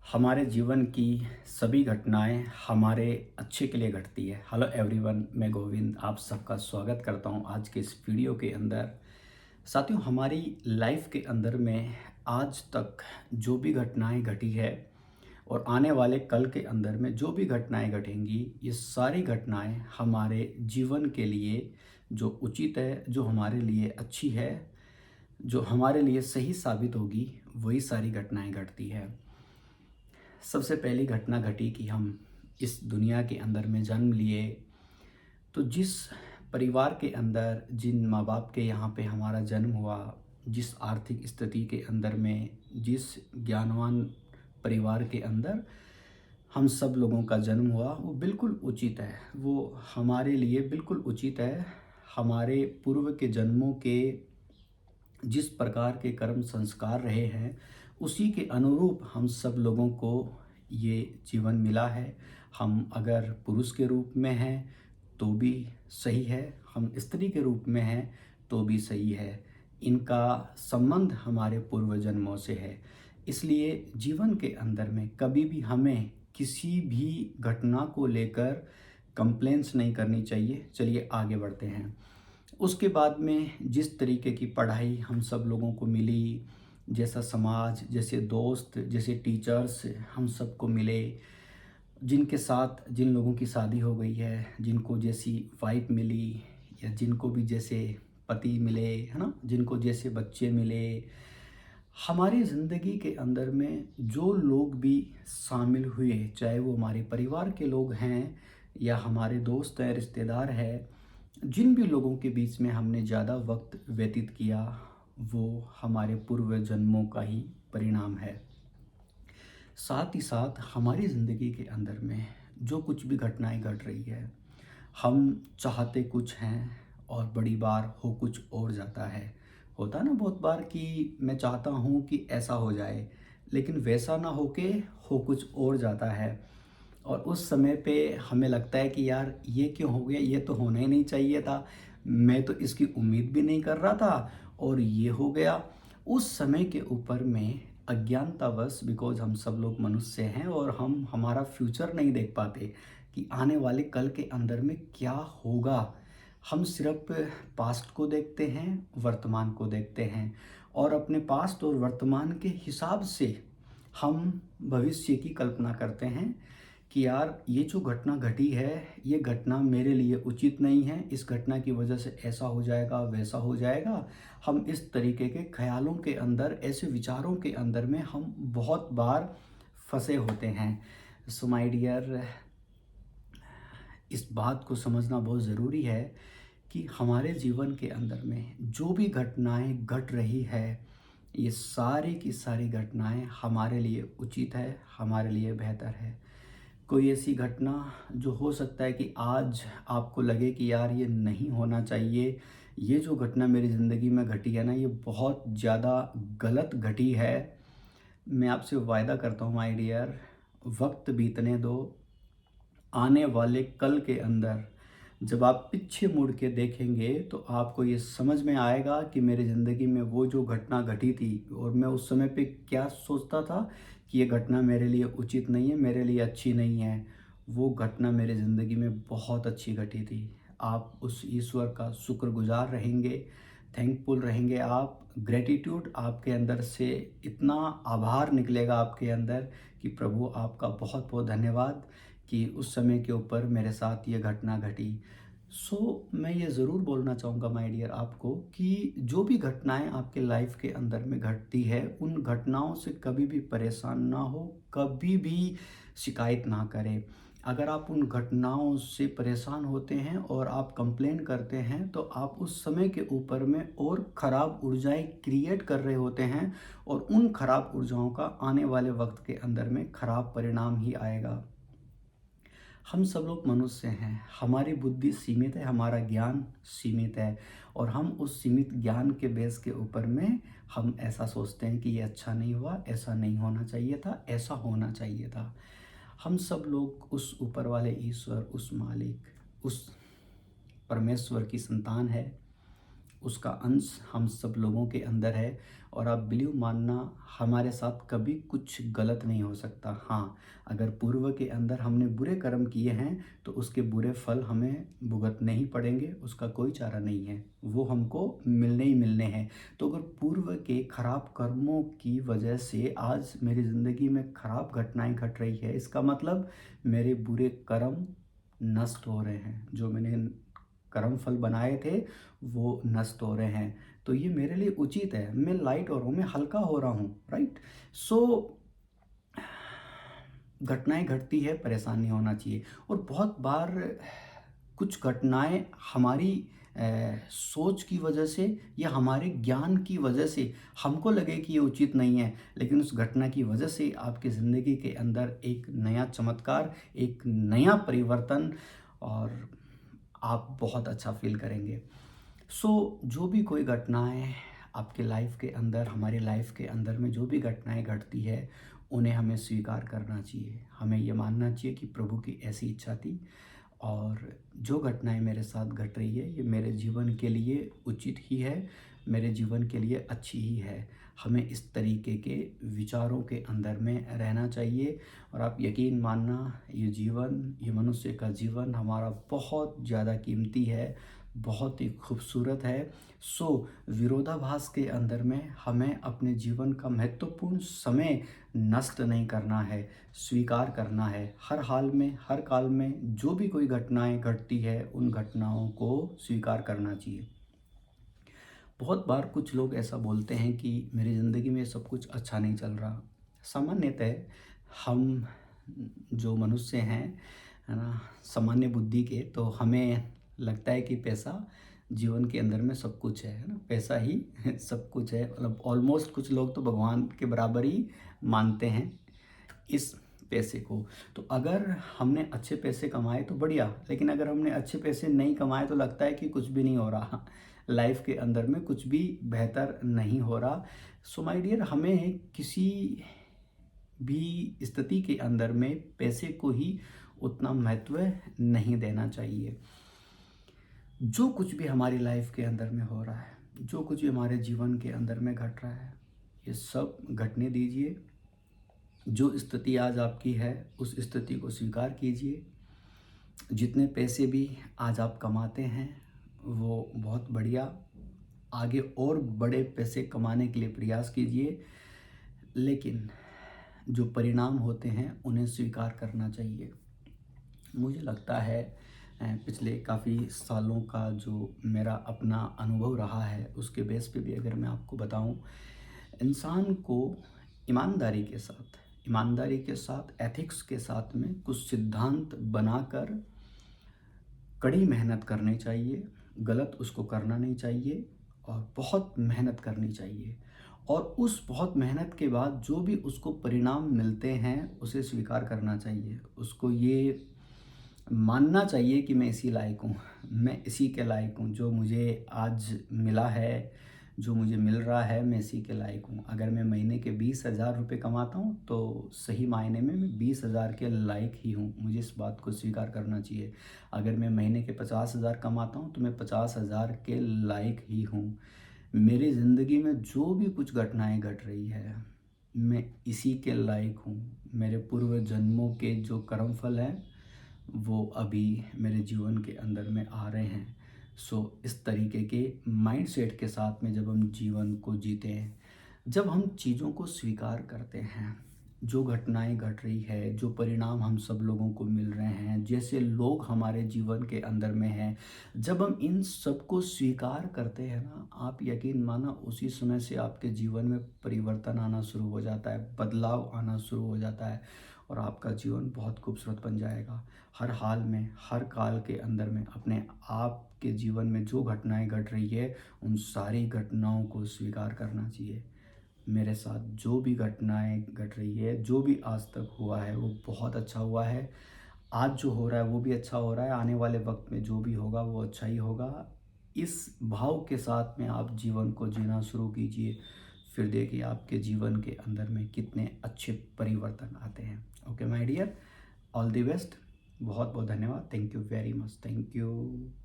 हमारे जीवन की सभी घटनाएं हमारे अच्छे के लिए घटती है। हेलो एवरीवन, मैं गोविंद आप सबका स्वागत करता हूं आज के इस वीडियो के अंदर। साथियों, हमारी लाइफ के अंदर में आज तक जो भी घटनाएं घटी है और आने वाले कल के अंदर में जो भी घटनाएं घटेंगी, ये सारी घटनाएं हमारे जीवन के लिए जो उचित है, जो हमारे लिए अच्छी है, जो हमारे लिए सही साबित होगी, वही सारी घटनाएं घटती है। सबसे पहली घटना घटी कि हम इस दुनिया के अंदर में जन्म लिए, तो जिस परिवार के अंदर, जिन माँ बाप के यहाँ पे हमारा जन्म हुआ, जिस आर्थिक स्थिति के अंदर में, जिस ज्ञानवान परिवार के अंदर हम सब लोगों का जन्म हुआ, वो बिल्कुल उचित है। वो हमारे लिए बिल्कुल उचित है। हमारे पूर्व के जन्मों के जिस प्रकार के कर्म संस्कार रहे हैं, उसी के अनुरूप हम सब लोगों को ये जीवन मिला है। हम अगर पुरुष के रूप में हैं तो भी सही है, हम स्त्री के रूप में हैं तो भी सही है। इनका संबंध हमारे पूर्व जन्मों से है। इसलिए जीवन के अंदर में कभी भी हमें किसी भी घटना को लेकर कंप्लेंट्स नहीं करनी चाहिए। चलिए आगे बढ़ते हैं। उसके बाद में जिस तरीके की पढ़ाई हम सब लोगों को मिली, जैसा समाज, जैसे दोस्त, जैसे टीचर्स हम सबको मिले, जिनके साथ जिन लोगों की शादी हो गई है, जिनको जैसी वाइफ मिली, या जिनको भी जैसे पति मिले, है ना, जिनको जैसे बच्चे मिले, हमारी ज़िंदगी के अंदर में जो लोग भी शामिल हुए, चाहे वो हमारे परिवार के लोग हैं या हमारे दोस्त हैं, रिश्तेदार हैं, जिन भी लोगों के बीच में हमने ज़्यादा वक्त व्यतीत किया, वो हमारे पूर्व जन्मों का ही परिणाम है। साथ ही साथ हमारी ज़िंदगी के अंदर में जो कुछ भी घटनाएं घट रही है, हम चाहते कुछ हैं और बड़ी बार हो कुछ और जाता है। होता है ना बहुत बार कि मैं चाहता हूँ कि ऐसा हो जाए, लेकिन वैसा ना होके हो कुछ और जाता है। और उस समय पे हमें लगता है कि यार ये क्यों हो गया, ये तो होना ही नहीं चाहिए था, मैं तो इसकी उम्मीद भी नहीं कर रहा था और ये हो गया। उस समय के ऊपर में अज्ञानतावश, बिकॉज हम सब लोग मनुष्य हैं और हम हमारा फ्यूचर नहीं देख पाते कि आने वाले कल के अंदर में क्या होगा। हम सिर्फ पास्ट को देखते हैं, वर्तमान को देखते हैं, और अपने पास्ट और वर्तमान के हिसाब से हम भविष्य की कल्पना करते हैं कि यार ये जो घटना घटी है, ये घटना मेरे लिए उचित नहीं है, इस घटना की वजह से ऐसा हो जाएगा, वैसा हो जाएगा। हम इस तरीके के ख्यालों के अंदर, ऐसे विचारों के अंदर में हम बहुत बार फंसे होते हैं। सो माय डियर, इस बात को समझना बहुत ज़रूरी है कि हमारे जीवन के अंदर में जो भी घटनाएं घट रही है, ये सारी की सारी घटनाएं हमारे लिए उचित है, हमारे लिए बेहतर है। कोई ऐसी घटना जो हो सकता है कि आज आपको लगे कि यार ये नहीं होना चाहिए, ये जो घटना मेरी ज़िंदगी में घटी है ना, ये बहुत ज़्यादा गलत घटी है। मैं आपसे वायदा करता हूँ माय डियर, वक्त बीतने दो। आने वाले कल के अंदर जब आप पीछे मुड़ के देखेंगे तो आपको ये समझ में आएगा कि मेरी ज़िंदगी में वो जो घटना घटी थी, और मैं उस समय पे क्या सोचता था कि ये घटना मेरे लिए उचित नहीं है, मेरे लिए अच्छी नहीं है, वो घटना मेरी ज़िंदगी में बहुत अच्छी घटी थी। आप उस ईश्वर का शुक्रगुजार रहेंगे, थैंकफुल रहेंगे। आप ग्रेटिट्यूड आपके अंदर से इतना आभार निकलेगा आपके अंदर कि प्रभु आपका बहुत बहुत धन्यवाद कि उस समय के ऊपर मेरे साथ ये घटना घटी। मैं ये ज़रूर बोलना चाहूँगा माय डियर आपको कि जो भी घटनाएं आपके लाइफ के अंदर में घटती है, उन घटनाओं से कभी भी परेशान ना हो, कभी भी शिकायत ना करें। अगर आप उन घटनाओं से परेशान होते हैं और आप कंप्लेन करते हैं, तो आप उस समय के ऊपर में और ख़राब ऊर्जाएं क्रिएट कर रहे होते हैं, और उन खराब ऊर्जाओं का आने वाले वक्त के अंदर में ख़राब परिणाम ही आएगा। हम सब लोग मनुष्य हैं, हमारी बुद्धि सीमित है, हमारा ज्ञान सीमित है, और हम उस सीमित ज्ञान के बेस के ऊपर में हम ऐसा सोचते हैं कि ये अच्छा नहीं हुआ, ऐसा नहीं होना चाहिए था, ऐसा होना चाहिए था। हम सब लोग उस ऊपर वाले ईश्वर, उस मालिक, उस परमेश्वर की संतान है। उसका अंश हम सब लोगों के अंदर है। और आप बिलीव मानना, हमारे साथ कभी कुछ गलत नहीं हो सकता। हाँ, अगर पूर्व के अंदर हमने बुरे कर्म किए हैं तो उसके बुरे फल हमें भुगतने ही पड़ेंगे, उसका कोई चारा नहीं है, वो हमको मिलने ही मिलने हैं। तो अगर पूर्व के खराब कर्मों की वजह से आज मेरी ज़िंदगी में खराब घटनाएं घट रही है, इसका मतलब मेरे बुरे कर्म नष्ट हो रहे हैं। जो मैंने कर्म फल बनाए थे वो नष्ट हो रहे हैं। तो ये मेरे लिए उचित है, मैं लाइट हो रहा हूँ, मैं हल्का हो रहा हूँ, राइट। सो घटनाएं घटती है, परेशान नहीं होना चाहिए। और बहुत बार कुछ घटनाएं हमारी सोच की वजह से या हमारे ज्ञान की वजह से हमको लगे कि ये उचित नहीं है, लेकिन उस घटना की वजह से आपकी ज़िंदगी के अंदर एक नया चमत्कार, एक नया परिवर्तन, और आप बहुत अच्छा फील करेंगे। सो जो भी कोई घटनाएं आपके लाइफ के अंदर, हमारी लाइफ के अंदर में जो भी घटनाएं घटती है, उन्हें हमें स्वीकार करना चाहिए। हमें ये मानना चाहिए कि प्रभु की ऐसी इच्छा थी, और जो घटनाएं मेरे साथ घट रही है ये मेरे जीवन के लिए उचित ही है, मेरे जीवन के लिए अच्छी ही है। हमें इस तरीके के विचारों के अंदर में रहना चाहिए। और आप यकीन मानना, ये जीवन, ये मनुष्य का जीवन हमारा बहुत ज़्यादा कीमती है, बहुत ही खूबसूरत है। सो विरोधाभास के अंदर में हमें अपने जीवन का महत्वपूर्ण समय नष्ट नहीं करना है, स्वीकार करना है। हर हाल में, हर काल में जो भी कोई घटनाएं घटती है, उन घटनाओं को स्वीकार करना चाहिए। बहुत बार कुछ लोग ऐसा बोलते हैं कि मेरी ज़िंदगी में सब कुछ अच्छा नहीं चल रहा। सामान्यतः हम जो मनुष्य हैं, है ना, सामान्य बुद्धि के, तो हमें लगता है कि पैसा जीवन के अंदर में सब कुछ है ना, पैसा ही सब कुछ है। मतलब ऑलमोस्ट कुछ लोग तो भगवान के बराबर ही मानते हैं इस पैसे को। तो अगर हमने अच्छे पैसे कमाए तो बढ़िया, लेकिन अगर हमने अच्छे पैसे नहीं कमाए तो लगता है कि कुछ भी नहीं हो रहा, लाइफ के अंदर में कुछ भी बेहतर नहीं हो रहा। सो माय डियर, हमें किसी भी स्थिति के अंदर में पैसे को ही उतना महत्व नहीं देना चाहिए। जो कुछ भी हमारी लाइफ के अंदर में हो रहा है, जो कुछ भी हमारे जीवन के अंदर में घट रहा है, ये सब घटने दीजिए। जो स्थिति आज आपकी है, उस स्थिति को स्वीकार कीजिए। जितने पैसे भी आज आप कमाते हैं वो बहुत बढ़िया, आगे और बड़े पैसे कमाने के लिए प्रयास कीजिए, लेकिन जो परिणाम होते हैं उन्हें स्वीकार करना चाहिए। मुझे लगता है पिछले काफ़ी सालों का जो मेरा अपना अनुभव रहा है, उसके बेस पे भी अगर मैं आपको बताऊं, इंसान को ईमानदारी के साथ एथिक्स के साथ में कुछ सिद्धांत बनाकर कड़ी मेहनत करनी चाहिए। गलत उसको करना नहीं चाहिए, और बहुत मेहनत करनी चाहिए। और उस बहुत मेहनत के बाद जो भी उसको परिणाम मिलते हैं उसे स्वीकार करना चाहिए। उसको ये मानना चाहिए कि मैं इसी लायक हूँ, मैं इसी के लायक हूँ, जो मुझे आज मिला है, जो मुझे मिल रहा है, मैं इसी के लायक हूँ। अगर मैं महीने के 20,000 रुपये कमाता हूँ तो सही मायने में मैं 20,000 के लायक ही हूँ, मुझे इस बात को स्वीकार करना चाहिए। अगर मैं महीने के 50,000 कमाता हूँ तो मैं 50,000 के लायक ही हूँ। मेरी ज़िंदगी में जो भी कुछ घटनाएं घट रही है, मैं इसी के लायक हूँ। मेरे पूर्व जन्मों के जो कर्मफल हैं वो अभी मेरे जीवन के अंदर में आ रहे हैं। सो इस तरीके के माइंडसेट के साथ में जब हम जीवन को जीते हैं, जब हम चीज़ों को स्वीकार करते हैं, जो घटनाएं घट रही है, जो परिणाम हम सब लोगों को मिल रहे हैं, जैसे लोग हमारे जीवन के अंदर में हैं, जब हम इन सब को स्वीकार करते हैं ना, आप यकीन माना उसी समय से आपके जीवन में परिवर्तन आना शुरू हो जाता है, बदलाव आना शुरू हो जाता है, और आपका जीवन बहुत खूबसूरत बन जाएगा। हर हाल में, हर काल के अंदर में अपने आप के जीवन में जो घटनाएं घट रही है, उन सारी घटनाओं को स्वीकार करना चाहिए। मेरे साथ जो भी घटनाएं घट रही है, जो भी आज तक हुआ है, वो बहुत अच्छा हुआ है। आज जो हो रहा है वो भी अच्छा हो रहा है, आने वाले वक्त में जो भी होगा वो अच्छा ही होगा। इस भाव के साथ में आप जीवन को जीना शुरू कीजिए, फिर देखिए आपके जीवन के अंदर में कितने अच्छे परिवर्तन आते हैं। Okay my dear, all the best. बहुत बहुत धन्यवाद। Thank you very much. Thank you.